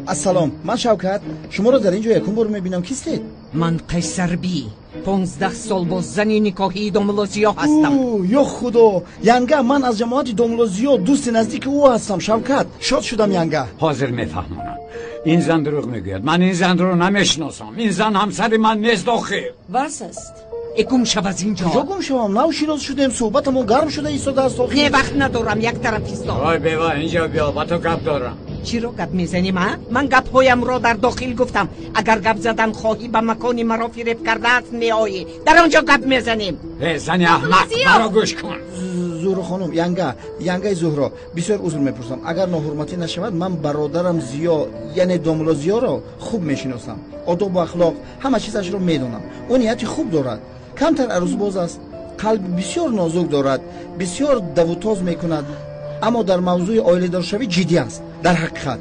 السلام، من شوکت. شما را در اینجا یکم بار میبینم. کیستید؟ من قیصر بی 15 سال با زنی نکاحی دوملوزیا هستم. یا خدا، ینگه من از جماعت دوملوزیا دوست نزدیک او هستم. شوکت، شاد شدم ینگه. حاضر میفهمم. این زن دروغ میگوید. من این زن رو نمیشناسم. این زن همسر من نیست آخه. واس است؟ گم شو از اینجا. کجا گم شوم؟ نو شیراز شدیم، صحبتمون گرم شده ایستاده است آخه. نه وقت ندارم، یک طرف ایستا. وای بیوا اینجا بیا، با تو گپ دارم. چی رو گپ میزنی؟ من گپ هایم را در داخل گفتم. اگر گپ زدن خواهی به مکانی مرا فریب کرده است میایی. در آنجا گپ میزنیم. زنی احمق، مرا گوش کن. زهرا خانم، ینگه زهرا، بسیار عذر میپرسم. اگر ناحرمتی نشود، من برادرم زیا یعنی دوملا زیا را خوب میشناسم. آداب و اخلاق همه چیزش را میدونم. او نیتی خوب دارد. کمتر عروسباز است. قلب بسیار نازک دارد. بسیار دوتاز میکند. اما در موضوع عائله دار شوی جدی است. در حقیقت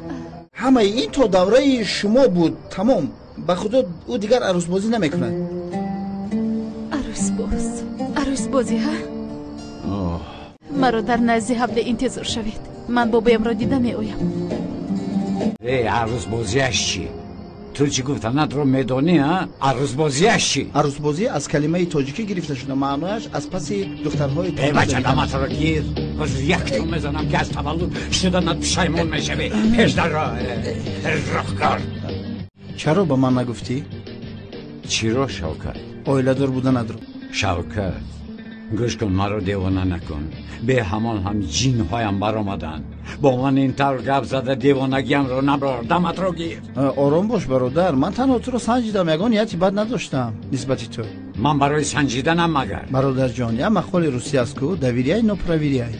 همه این تا دوره شما بود. تمام. به خدا او دیگر عروسبازی نمیکند. عروسبازی ها؟ مرا در نزد حفله انتظار شوید. من بابایم را دیده می آیم. عروسبازیش چی؟ تو چی گفتم ندارم میدانی ها؟ عروسبازیش چی؟ عروسبازی از کلمه تاجیکی گرفته شده. معنایش از پس دخترهای تاجیک. بچه دمت را گیر. باز یک تو میزنم که از تولد شدنت پشیمون میشوی. پیش در راه کار. چرا به من نگفتی؟ چی رو شوکت؟ عائله دار بودن ندارم. شوکت گوش کن، مرا دیوانه نکن. به همان هم جین هایم برآمدند. با من این طور گپ زده دیوانگیم رو نبرار. دمت رو گیر. آرام باش برادر. من تنها تو رو سنجیدم. یگان نیتی بد نداشتم نسبتی تو. من برای سنجیدنم مگر برادر جان، یا مقال روسی است کو دویریای نوپرویریای.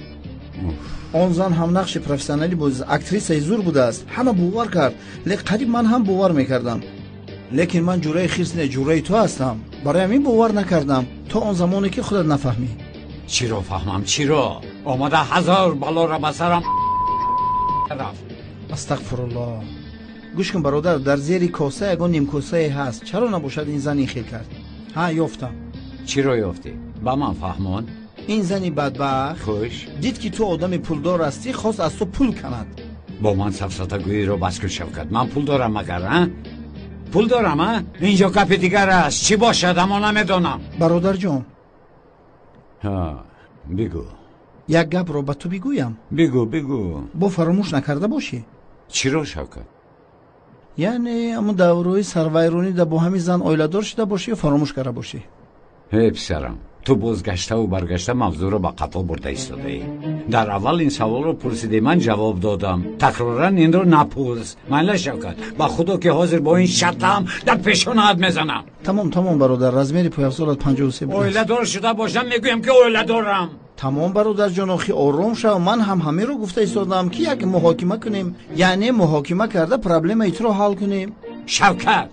آن زن هم نقش پروفسیونالی بود. اکتریس زور بوده است. همه باور کرد. لیکن قریب من هم باور میکردم. لیکن من جورای خیرس نه، جورای تو هستم. برای همین باور نکردم تا اون زمانی که خودت نفهمی. چی رو فهمم؟ چی رو؟ آمده هزار بلا را بسرم رفت. استغفرالله. گوش کن برادر، در زیر کاسه یگان نیم کاسه هست. چرا نباشد این زن این خیل کرد؟ ها یافتم. چی رو یافتی؟ با من فهمون؟ این زنی بدبخت خوش دید که تو آدم پولدار هستی، خواست از تو پول کند. با من سفسطه گویی رو بس کن شوکت. من پول دارم مگر ها؟ پول دارم ها؟ اینجا کپ دیگر است. چی باشد اما نمیدونم. برادر جان ها بگو. یک گپ رو به تو بگویم. بگو. با فراموش نکرده باشی. چی رو شوکت؟ یعنی اما دوروی سروایرونی ده با همین زن عائله دار شده باشی یا فراموش کرده باشی؟ هی پسرم، تو بازگشته و برگشته موضوع رو به قفا برده ایستاده ای. در اول این سوال رو پرسیدی، من جواب دادم. تکرارا این رو نپرس. من شوکت با خدا که حاضر با این شرطم در پیشونت میزنم. تمام برادر. رزمیر پویافزالت 53 بود. عائله دار شده باشم میگویم که عائله دارم. تمام برادر جان، آخی آرام شو. من هم همه رو گفته ایستادم که یک محاکمه کنیم. یعنی محاکمه کرده پرابلم ایت رو حل کنیم. شوکت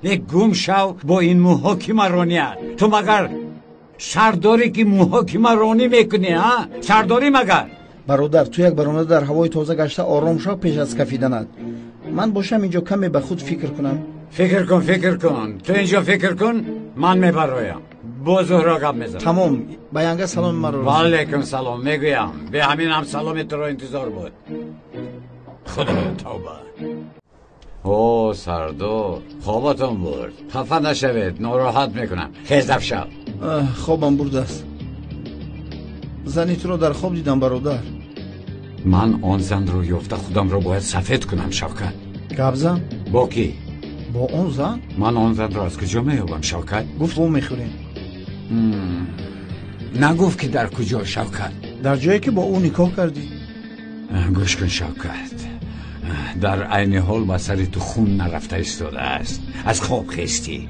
یک گم شو با این محاکمه رانیت. تو مگر سرداری که محاکمه رانی میکنی ها؟ سرداری مگر؟ برادر تو یک برنامه در هوای تازه گشته آرام شو پیش از کفیدنت. من باشم اینجا کمی به خود فکر کنم. فکر کن. تو اینجا فکر کن، من میبرایم. با زهرا گپ میزنم. تمام. به ینگه سلام مرا. و علیکم سلام میگویم. به همین هم سلام تو را انتظار بود. خدا توبه. او سردار خوابتون برد. خفه نشوید، ناراحت میکنم. خیزف شو. خوابم برده است. زنی تو رو در خواب دیدم برادر. من آن زن رو یافته خودم رو باید سفید کنم شوکت. گبزن؟ با کی؟ با اون زن؟ من آن زن رو از کجا میابم شوکت؟ گفت اون میخوریم. نگفت که در کجا شوکت؟ در جایی که با اون نکاح کردی. گوش کن شوکت، در عین حال با سر تو خون نرفته ایستاده است. از خواب خستی.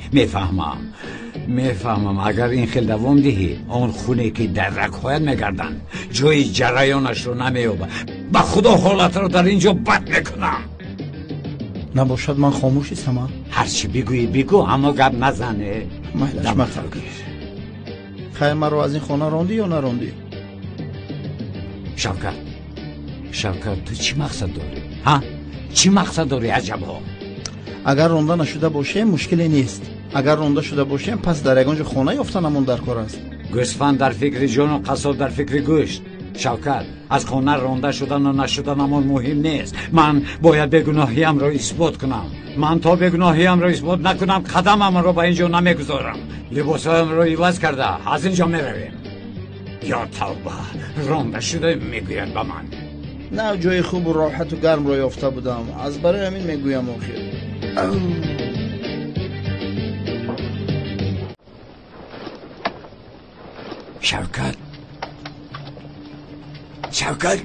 میفهمم اگر این خیل دوام دهی آن خونه که در رگ‌هایت میگردن جای جریانش رو نمیابه. با خدا حالت رو در اینجا بد میکنم. نباشد من خاموشی سما. هرچی بگویی بگو، اما گپ نزنه. خیر مرا از این خانه راندی یا نراندی؟ شوکت تو چی مقصد داری؟ ها؟ چی مقصد داری عجبا؟ اگر رونده نشده باشه مشکلی نیست. اگر رونده شده باشه پس در یگانج خانه یافتنمون در کار است. گوسفند در فکر جان و قصاب در فکر گوشت. شوکت از خانه رانده شدن و نشدن اما مهم نیست. من باید بیگناهیم را اثبات کنم. من تا بیگناهیم را اثبات نکنم قدمم را به اینجا نمیگذارم. لباسایم را عوض کرده از اینجا میرویم. یا توبه، رانده شده میگویند به من. نه جای خوب و راحت و گرم را یافته بودم، از برای همین میگویم آخر. شوکت شوکت،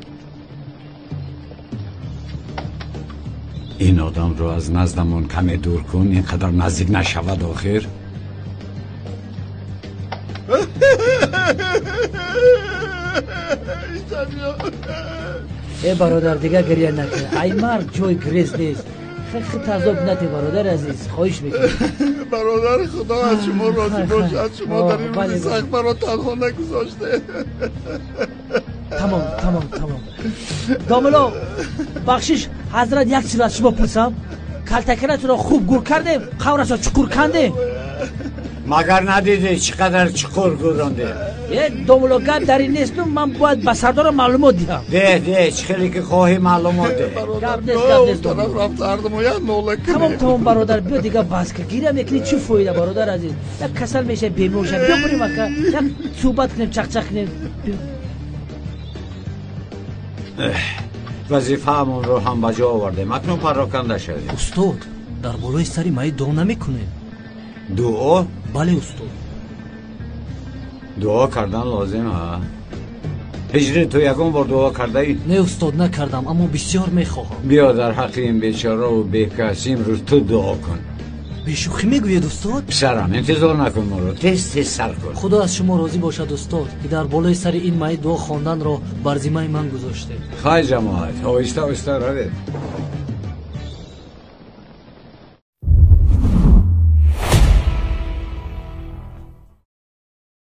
این آدم رو از نزدمون کمی دور کن، اینقدر نزدیک نشود آخر. ای برادر دیگه گریه نکن، ای مرد جای گریز نیست. خیلی تذاب نتی برادر عزیز، خواهش میکنم. برادر خدا از شما راضی باشه، از شما در این روز سخت برا تنها نگذاشته. تمام. داملو بخشش حضرت یک چیز از شما پرسم، کلتکنتون را خوب گور کرده، قورش را چکور کنده؟ مگر ندیدی چقدر چکور گورانده؟ یه داملو گپ در این نیستم، من باید به سردار معلومات دیم. ده چخیلی که خواهی معلومات ده. گپ نیست تمام برادر، بیا دیگه بس که گیرم یکی چی فایده برادر عزیز. یک کسل میشه بیموشه، بیا بریم اکا یک صحبت کنیم، چق کنیم. وظیفه همون رو هم بجا آورده، اکنون پراکنده شده. استاد در بالای سری مایی دعا نمیکنه. دعا؟ بله استاد. دعا کردن لازم ها؟ هجری تو یکم بار دعا کرده ای؟ نه استاد نکردم، اما بسیار میخواهم. بیا در حق این بیچاره و بیکسی امروز تو دعا کن. بیشوخی میگوید استاد؟ پسرم انتظار نکن ما رو، تست سر کن. خدا از شما راضی باشد استاد که در بالای سر این مایی دعا خواندن را بر ذمه من گذاشته. خواهی جماعت آهسته روید.